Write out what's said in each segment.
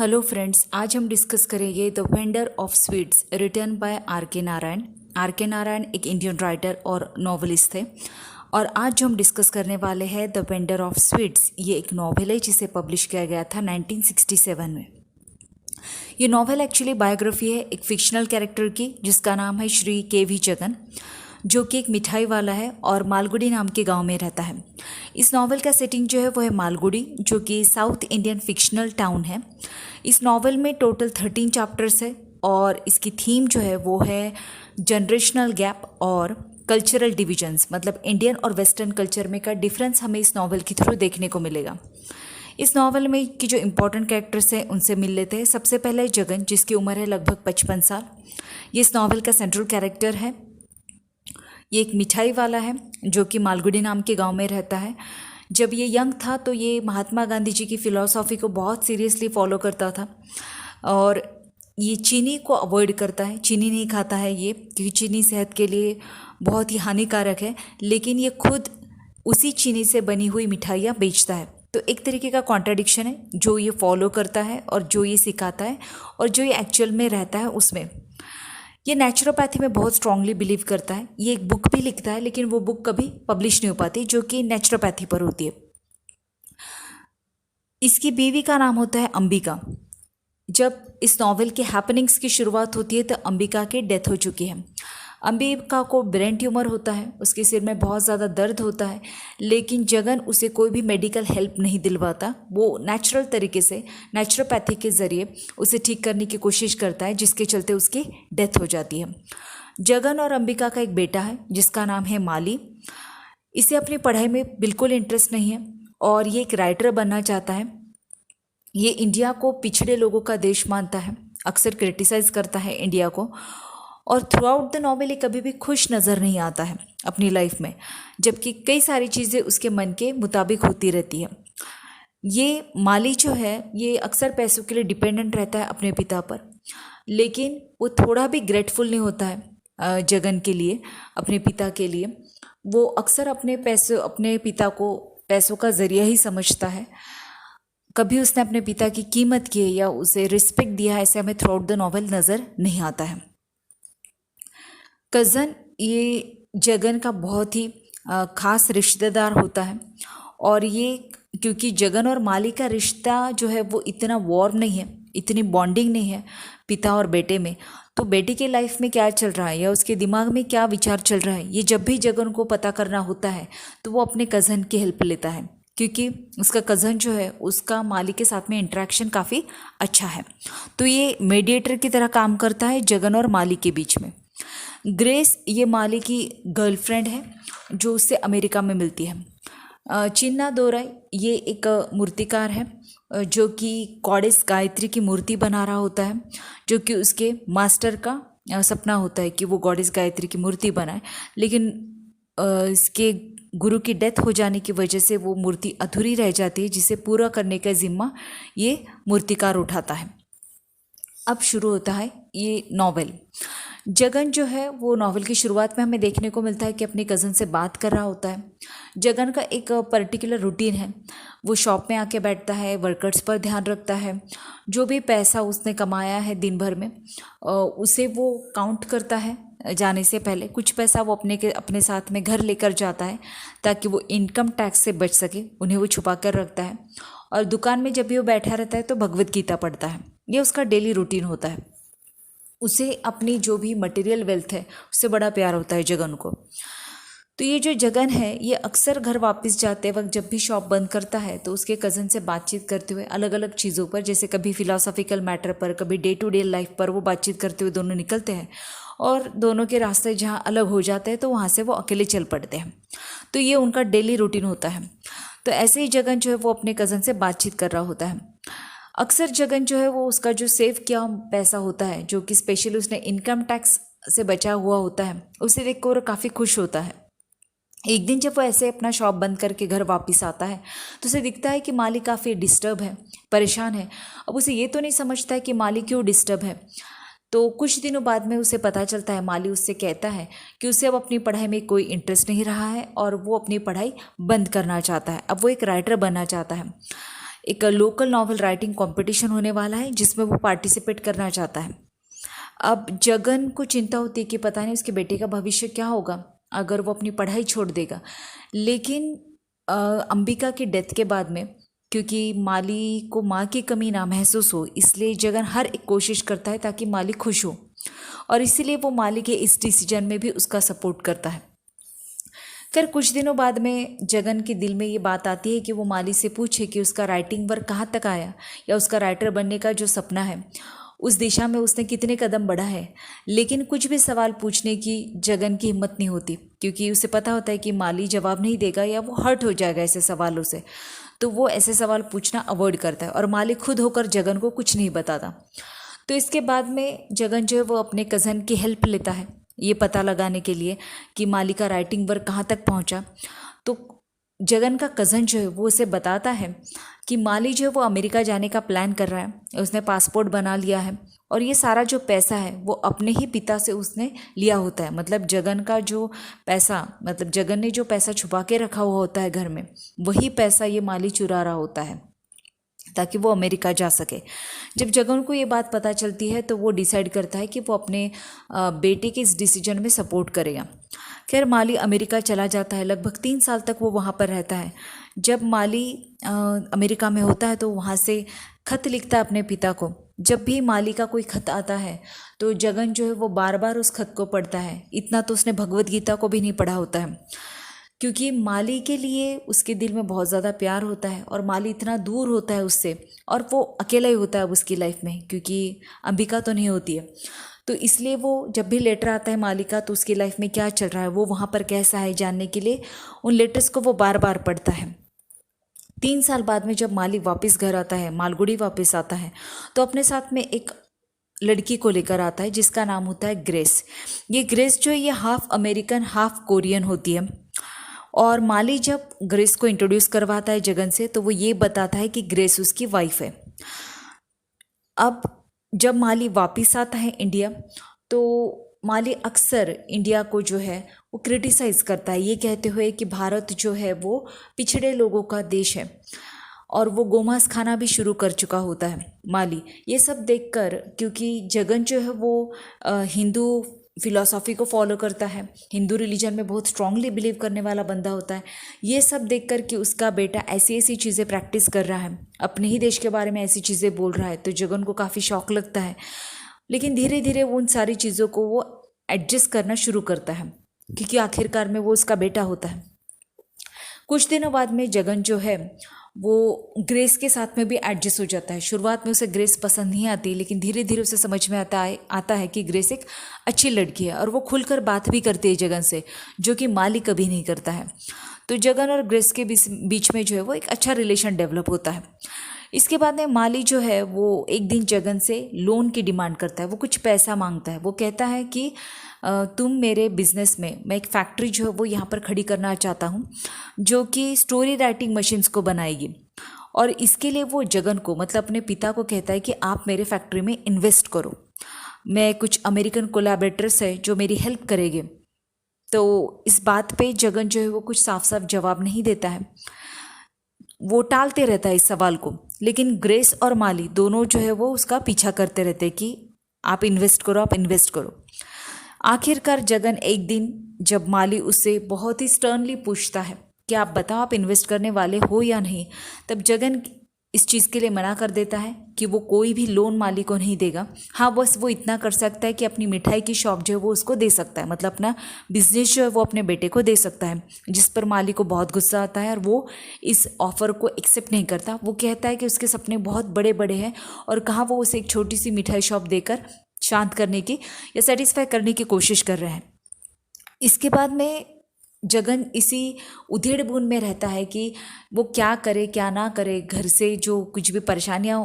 Hello friends, आज हम discuss करेंगे the vendor of sweets written by R K Narayan. Are K Narayan एक Indian writer और नॉवलिस्ट थे और आज जो हम डिस्कस करने वाले हैं द वेंडर ऑफ स्वीट्स, ये एक नॉवेल है जिसे पब्लिश किया गया था 1967 में। ये नॉवेल एक्चुअली बायोग्राफी है एक फिक्शनल कैरेक्टर की जिसका नाम है श्री के वी जगन, जो कि एक मिठाई वाला है और मालगुडी नाम के गांव में रहता है। इस नॉवेल का सेटिंग जो है वो है मालगुडी, जो कि साउथ इंडियन फिक्शनल टाउन है। इस नॉवेल में टोटल 13 चैप्टर्स है और इसकी थीम जो है वो है जनरेशनल गैप और कल्चरल डिविजन्स, मतलब इंडियन और वेस्टर्न कल्चर में का डिफरेंस हमें इस नॉवेल के थ्रू देखने को मिलेगा। इस नॉवेल में की जो इम्पोर्टेंट कैरेक्टर्स हैं उनसे मिल लेते हैं। सबसे पहले जगन, जिसकी उम्र है लगभग 55 साल। ये इस नॉवेल का सेंट्रल कैरेक्टर है। ये एक मिठाई वाला है जो कि मालगुडी नाम के गांव में रहता है। जब ये यंग था तो ये महात्मा गांधी जी की फ़िलॉसफ़ी को बहुत सीरियसली फॉलो करता था और ये चीनी को अवॉइड करता है, चीनी नहीं खाता है ये, क्योंकि चीनी सेहत के लिए बहुत ही हानिकारक है। लेकिन ये खुद उसी चीनी से बनी हुई मिठाइयाँ बेचता है। तो एक तरीके का कॉन्ट्राडिक्शन है, जो ये फॉलो करता है और जो ये सिखाता है और जो ये एक्चुअल में रहता है उसमें। ये नेचुरोपैथी में बहुत स्ट्रांगली बिलीव करता है। ये एक बुक भी लिखता है, लेकिन वो बुक कभी पब्लिश नहीं हो पाती, जो कि नेचुरोपैथी पर होती है। इसकी बीवी का नाम होता है अंबिका। जब इस नॉवेल के हैपनिंग्स की शुरुआत होती है तो अंबिका की डेथ हो चुकी है। अंबिका को ब्रेन ट्यूमर होता है, उसके सिर में बहुत ज़्यादा दर्द होता है, लेकिन जगन उसे कोई भी मेडिकल हेल्प नहीं दिलवाता। वो नेचुरल तरीके से नेचुरोपैथी के ज़रिए उसे ठीक करने की कोशिश करता है, जिसके चलते उसकी डेथ हो जाती है। जगन और अंबिका का एक बेटा है जिसका नाम है माली। इसे अपनी पढ़ाई में बिल्कुल इंटरेस्ट नहीं है और ये एक राइटर बनना चाहता है। ये इंडिया को पिछड़े लोगों का देश मानता है, अक्सर क्रिटिसाइज करता है इंडिया को, और थ्रू आउट द नॉवेल ये कभी भी खुश नज़र नहीं आता है अपनी लाइफ में, जबकि कई सारी चीज़ें उसके मन के मुताबिक होती रहती है। ये माली जो है ये अक्सर पैसों के लिए डिपेंडेंट रहता है अपने पिता पर, लेकिन वो थोड़ा भी ग्रेटफुल नहीं होता है जगन के लिए, अपने पिता के लिए। वो अक्सर अपने पिता को पैसों का ज़रिया ही समझता है। कभी उसने अपने पिता की कीमत की है या उसे रिस्पेक्ट दिया है, ऐसे हमें थ्रू आउट द नॉवेल नज़र नहीं आता है। कज़न ये जगन का बहुत ही ख़ास रिश्तेदार होता है और ये क्योंकि जगन और माली का रिश्ता जो है वो इतना वार्म नहीं है, इतनी बॉन्डिंग नहीं है पिता और बेटे में, तो बेटे के लाइफ में क्या चल रहा है या उसके दिमाग में क्या विचार चल रहा है, ये जब भी जगन को पता करना होता है तो वो अपने कज़न की हेल्प लेता है, क्योंकि उसका कज़न जो है उसका माली के साथ में इंटरेक्शन काफ़ी अच्छा है। तो ये मीडिएटर की तरह काम करता है जगन और माली के बीच में। ग्रेस ये माली की गर्लफ्रेंड है जो उससे अमेरिका में मिलती है। चिन्ना दोराई ये एक मूर्तिकार है जो कि गॉडेस गायत्री की मूर्ति बना रहा होता है, जो कि उसके मास्टर का सपना होता है कि वो गॉडेस गायत्री की मूर्ति बनाए, लेकिन इसके गुरु की डेथ हो जाने की वजह से वो मूर्ति अधूरी रह जाती है, जिसे पूरा करने का जिम्मा ये मूर्तिकार उठाता है। अब शुरू होता है ये नॉवेल। जगन जो है वो नॉवेल की शुरुआत में हमें देखने को मिलता है कि अपने कज़न से बात कर रहा होता है। जगन का एक पर्टिकुलर रूटीन है, वो शॉप में आके बैठता है, वर्कर्स पर ध्यान रखता है, जो भी पैसा उसने कमाया है दिन भर में उसे वो काउंट करता है। जाने से पहले कुछ पैसा वो अपने साथ में घर लेकर जाता है ताकि वो इनकम टैक्स से बच सके, उन्हें वो छुपा कर रखता है। और दुकान में जब भी वो बैठा रहता है तो भगवत गीता पढ़ता है। ये उसका डेली रूटीन होता है। उसे अपनी जो भी मटेरियल वेल्थ है उससे बड़ा प्यार होता है जगन को। तो ये जो जगन है ये अक्सर घर वापस जाते वक्त जब भी शॉप बंद करता है तो उसके कज़न से बातचीत करते हुए अलग अलग चीज़ों पर, जैसे कभी फिलॉसफिकल मैटर पर, कभी डे टू डे लाइफ पर वो बातचीत करते हुए दोनों निकलते हैं और दोनों के रास्ते जहाँ अलग हो जाते हैं तो वहाँ से वो अकेले चल पड़ते हैं। तो ये उनका डेली रूटीन होता है। तो ऐसे ही जगन जो है वो अपने कज़न से बातचीत कर रहा होता है। अक्सर जगन जो है वो उसका जो सेव किया पैसा होता है, जो कि स्पेशली उसने इनकम टैक्स से बचा हुआ होता है, उसे देख कर काफ़ी खुश होता है। एक दिन जब वो ऐसे अपना शॉप बंद करके घर वापस आता है तो उसे दिखता है कि माली काफ़ी डिस्टर्ब है, परेशान है। अब उसे ये तो नहीं समझता है कि माली क्यों डिस्टर्ब है। तो कुछ दिनों बाद में उसे पता चलता है, माली उससे कहता है कि उसे अब अपनी पढ़ाई में कोई इंटरेस्ट नहीं रहा है और वो अपनी पढ़ाई बंद करना चाहता है। अब वो एक राइटर बनना चाहता है। एक लोकल नॉवल राइटिंग कंपटीशन होने वाला है जिसमें वो पार्टिसिपेट करना चाहता है। अब जगन को चिंता होती है कि पता नहीं उसके बेटे का भविष्य क्या होगा अगर वो अपनी पढ़ाई छोड़ देगा। लेकिन अंबिका की डेथ के बाद में, क्योंकि माली को माँ की कमी ना महसूस हो, इसलिए जगन हर एक कोशिश करता है ताकि माली खुश हो, और इसीलिए वो माली के इस डिसीजन में भी उसका सपोर्ट करता है। फिर कुछ दिनों बाद में जगन के दिल में ये बात आती है कि वो माली से पूछे कि उसका राइटिंग वर्क कहाँ तक आया, या उसका राइटर बनने का जो सपना है उस दिशा में उसने कितने कदम बढ़ा है। लेकिन कुछ भी सवाल पूछने की जगन की हिम्मत नहीं होती, क्योंकि उसे पता होता है कि माली जवाब नहीं देगा या वो हर्ट हो जाएगा ऐसे सवालों से, तो वो ऐसे सवाल पूछना अवॉइड करता है और माली खुद होकर जगन को कुछ नहीं बताता। तो इसके बाद में जगन जो है वो अपने कज़न की हेल्प लेता है ये पता लगाने के लिए कि माली का राइटिंग वर्क कहाँ तक पहुँचा। तो जगन का कज़न जो है वो उसे बताता है कि माली जो है वो अमेरिका जाने का प्लान कर रहा है, उसने पासपोर्ट बना लिया है, और ये सारा जो पैसा है वो अपने ही पिता से उसने लिया होता है। मतलब जगन का जो पैसा, मतलब जगन ने जो पैसा छुपा के रखा हुआ होता है घर में, वही पैसा ये माली चुरा रहा होता है ताकि वो अमेरिका जा सके। जब जगन को ये बात पता चलती है तो वो डिसाइड करता है कि वो अपने बेटे के इस डिसीजन में सपोर्ट करेगा। खैर माली अमेरिका चला जाता है, लगभग 3 साल तक वो वहाँ पर रहता है। जब माली अमेरिका में होता है तो वहाँ से खत लिखता है अपने पिता को। जब भी माली का कोई खत आता है तो जगन जो है वो बार बार उस खत को पढ़ता है। इतना तो उसने भगवद गीता को भी नहीं पढ़ा होता है, क्योंकि माली के लिए उसके दिल में बहुत ज़्यादा प्यार होता है और माली इतना दूर होता है उससे, और वो अकेला ही होता है उसकी लाइफ में, क्योंकि अंबिका तो नहीं होती है। तो इसलिए वो जब भी लेटर आता है माली का तो उसकी लाइफ में क्या चल रहा है, वो वहाँ पर कैसा है जानने के लिए उन लेटर्स को वो बार बार पढ़ता है। 3 साल बाद में जब माली वापस घर आता है, मालगुड़ी वापस आता है, तो अपने साथ में एक लड़की को लेकर आता है जिसका नाम होता है ग्रेस। ये ग्रेस जो है ये हाफ अमेरिकन हाफ कोरियन होती है। और माली जब ग्रेस को इंट्रोड्यूस करवाता है जगन से तो वो ये बताता है कि ग्रेस उसकी वाइफ है। अब जब माली वापस आता है इंडिया तो माली अक्सर इंडिया को जो है वो क्रिटिसाइज़ करता है, ये कहते हुए कि भारत जो है वो पिछड़े लोगों का देश है, और वो गोमांस खाना भी शुरू कर चुका होता है माली। ये सब देखकर, क्योंकि जगन जो है वो हिंदू फिलॉसफी को फॉलो करता है, हिंदू रिलीजन में बहुत स्ट्रांगली बिलीव करने वाला बंदा होता है, ये सब देखकर कि उसका बेटा ऐसी ऐसी चीज़ें प्रैक्टिस कर रहा है, अपने ही देश के बारे में ऐसी चीज़ें बोल रहा है, तो जगन को काफ़ी शौक लगता है। लेकिन धीरे धीरे वो उन सारी चीज़ों को वो एडजस्ट करना शुरू करता है, क्योंकि आखिरकार में वो उसका बेटा होता है। कुछ दिनों बाद में जगन जो है वो ग्रेस के साथ में भी एडजस्ट हो जाता है। शुरुआत में उसे ग्रेस पसंद नहीं आती, लेकिन धीरे धीरे उसे समझ में आता है कि ग्रेस एक अच्छी लड़की है, और वो खुलकर बात भी करती है जगन से, जो कि माली कभी नहीं करता है। तो जगन और ग्रेस के बीच में जो है वो एक अच्छा रिलेशन डेवलप होता है। इसके बाद में माली जो है वो एक दिन जगन से लोन की डिमांड करता है, वो कुछ पैसा मांगता है। वो कहता है कि तुम मेरे बिजनेस में, मैं एक फैक्ट्री जो है वो यहाँ पर खड़ी करना चाहता हूँ जो कि स्टोरी राइटिंग मशीन्स को बनाएगी, और इसके लिए वो जगन को, मतलब अपने पिता को कहता है कि आप मेरे फैक्ट्री में इन्वेस्ट करो, मैं कुछ अमेरिकन कोलैबोरेटर्स है जो मेरी हेल्प करेंगे। तो इस बात पे जगन जो है वो कुछ साफ साफ जवाब नहीं देता है, वो टालते रहता है इस सवाल को। लेकिन ग्रेस और माली दोनों जो है वो उसका पीछा करते रहते हैं कि आप इन्वेस्ट करो, आप इन्वेस्ट करो। आखिरकार जगन एक दिन जब माली उससे बहुत ही स्टर्नली पूछता है कि आप बताओ आप इन्वेस्ट करने वाले हो या नहीं, तब जगन इस चीज़ के लिए मना कर देता है कि वो कोई भी लोन माली को नहीं देगा। हाँ, बस वो इतना कर सकता है कि अपनी मिठाई की शॉप जो है वो उसको दे सकता है, मतलब अपना बिजनेस जो है वो अपने बेटे को दे सकता है, जिस पर माली को बहुत गुस्सा आता है और वो इस ऑफ़र को एक्सेप्ट नहीं करता। वो कहता है कि उसके सपने बहुत बड़े बड़े हैं और कहाँ वो उसे एक छोटी सी मिठाई शॉप देकर शांत करने की या सेटिस्फाई करने की कोशिश कर रहे हैं। इसके बाद में जगन इसी उधेड़-बुन में रहता है कि वो क्या करे क्या ना करे। घर से जो कुछ भी परेशानियाँ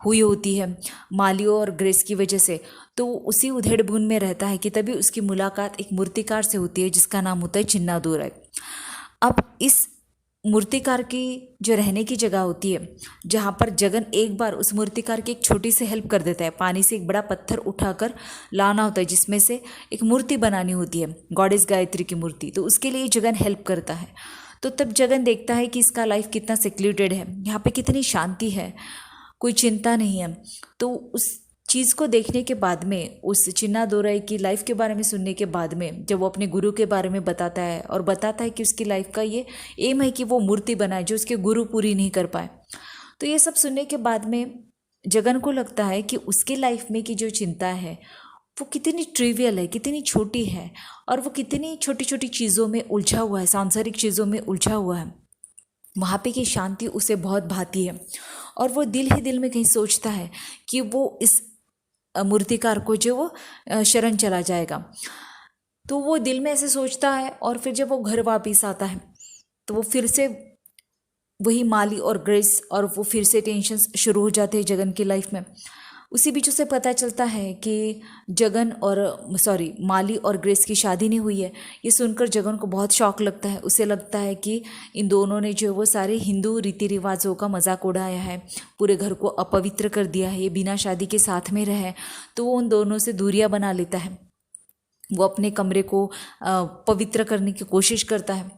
हुई होती है माली और ग्रेस की वजह से, तो उसी उधेड़-बुन में रहता है कि तभी उसकी मुलाकात एक मूर्तिकार से होती है जिसका नाम होता है चिन्नादुराई। अब इस मूर्तिकार की जो रहने की जगह होती है, जहाँ पर जगन एक बार उस मूर्तिकार की एक छोटी सी हेल्प कर देता है, पानी से एक बड़ा पत्थर उठाकर लाना होता है जिसमें से एक मूर्ति बनानी होती है, गॉडेस गायत्री की मूर्ति, तो उसके लिए जगन हेल्प करता है। तो तब जगन देखता है कि इसका लाइफ कितना सेक्लूडेड है, यहाँ पे कितनी शांति है, कोई चिंता नहीं है। तो उस चीज़ को देखने के बाद में, उस चिन्नादोराई की लाइफ के बारे में सुनने के बाद में, जब वो अपने गुरु के बारे में बताता है और बताता है कि उसकी लाइफ का ये एम है कि वो मूर्ति बनाए जो उसके गुरु पूरी नहीं कर पाए, तो ये सब सुनने के बाद में जगन को लगता है कि उसकी लाइफ में की जो चिंता है वो कितनी ट्रिवियल है, कितनी छोटी है, और वो कितनी छोटी छोटी चीज़ों में उलझा हुआ है, सांसारिक चीज़ों में उलझा हुआ है। वहाँ पे की शांति उसे बहुत भाती है और वो दिल ही दिल में कहीं सोचता है कि वो इस मूर्तिकार को जो वो शरण चला जाएगा। तो वो दिल में ऐसे सोचता है और फिर जब वो घर वापस आता है तो वो फिर से वही माली और ग्रेस, और वो फिर से टेंशन्स शुरू हो जाते हैं जगन की लाइफ में। उसी बीच उसे पता चलता है कि माली और ग्रेस की शादी नहीं हुई है। ये सुनकर जगन को बहुत शौक लगता है। उसे लगता है कि इन दोनों ने जो वो सारे हिंदू रीति रिवाजों का मजाक उड़ाया है, पूरे घर को अपवित्र कर दिया है, ये बिना शादी के साथ में रहे। तो वो उन दोनों से दूरियां बना लेता है, वो अपने कमरे को पवित्र करने की कोशिश करता है।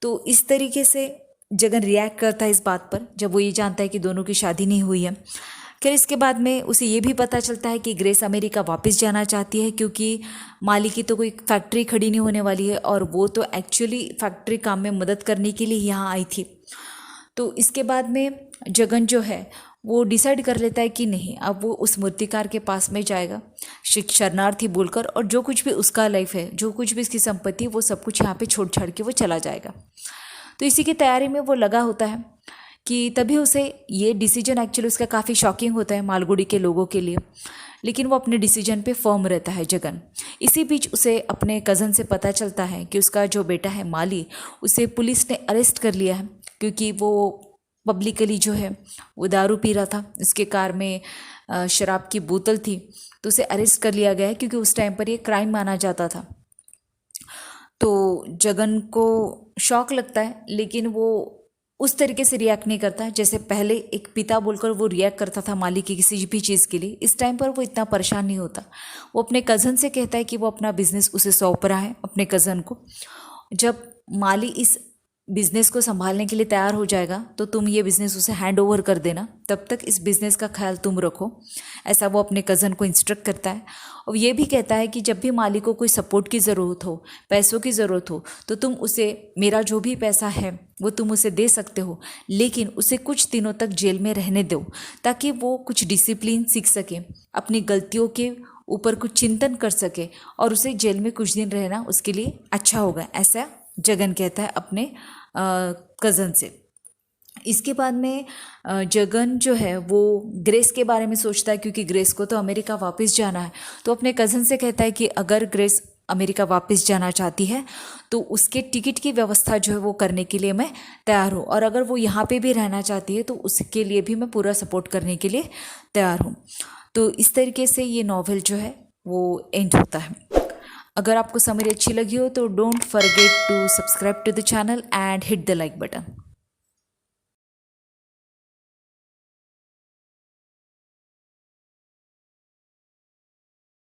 तो इस तरीके से जगन रिएक्ट करता है इस बात पर जब वो ये जानता है कि दोनों की शादी नहीं हुई है। फिर इसके बाद में उसे ये भी पता चलता है कि ग्रेस अमेरिका वापस जाना चाहती है, क्योंकि माली की तो कोई फैक्ट्री खड़ी नहीं होने वाली है और वो तो एक्चुअली फैक्ट्री काम में मदद करने के लिए यहाँ आई थी। तो इसके बाद में जगन जो है वो डिसाइड कर लेता है कि नहीं, अब वो उस मूर्तिकार के पास में जाएगा शरणार्थी बोलकर, और जो कुछ भी उसका लाइफ है, जो कुछ भी उसकी संपत्ति, वो सब कुछ यहाँ पे छोड़ छाड़ के वो चला जाएगा। तो इसी की तैयारी में वो लगा होता है कि तभी उसे ये डिसीजन, एक्चुअली उसका काफ़ी शॉकिंग होता है मालगुड़ी के लोगों के लिए, लेकिन वो अपने डिसीजन पे फर्म रहता है जगन। इसी बीच उसे अपने कज़न से पता चलता है कि उसका जो बेटा है माली, उसे पुलिस ने अरेस्ट कर लिया है, क्योंकि वो पब्लिकली जो है वो दारू पी रहा था, उसके कार में शराब की बोतल थी, तो उसे अरेस्ट कर लिया गया है, क्योंकि उस टाइम पर ये क्राइम माना जाता था। तो जगन को शौक लगता है, लेकिन वो उस तरीके से रिएक्ट नहीं करता जैसे पहले एक पिता बोलकर वो रिएक्ट करता था माली की किसी भी चीज़ के लिए। इस टाइम पर वो इतना परेशान नहीं होता। वो अपने कज़न से कहता है कि वो अपना बिजनेस उसे सौंप रहा है, अपने कज़न को। जब माली इस बिज़नेस को संभालने के लिए तैयार हो जाएगा तो तुम ये बिज़नेस उसे हैंड ओवर कर देना, तब तक इस बिज़नेस का ख्याल तुम रखो, ऐसा वो अपने कज़न को इंस्ट्रक्ट करता है। और ये भी कहता है कि जब भी माली को कोई सपोर्ट की ज़रूरत हो, पैसों की ज़रूरत हो, तो तुम उसे, मेरा जो भी पैसा है वो तुम उसे दे सकते हो, लेकिन उसे कुछ दिनों तक जेल में रहने दो, ताकि वो कुछ डिसिप्लिन सीख सके, अपनी गलतियों के ऊपर कुछ चिंतन कर सके, और उसे जेल में कुछ दिन रहना उसके लिए अच्छा होगा, ऐसा जगन कहता है अपने कज़न से। इसके बाद में जगन जो है वो ग्रेस के बारे में सोचता है, क्योंकि ग्रेस को तो अमेरिका वापस जाना है। तो अपने कज़न से कहता है कि अगर ग्रेस अमेरिका वापस जाना चाहती है तो उसके टिकट की व्यवस्था जो है वो करने के लिए मैं तैयार हूँ, और अगर वो यहाँ पे भी रहना चाहती है तो उसके लिए भी मैं पूरा सपोर्ट करने के लिए तैयार हूँ। तो इस तरीके से ये नॉवेल जो है वो एंड होता है। अगर आपको समरी अच्छी लगी हो तो don't forget to subscribe to the channel and hit the like button.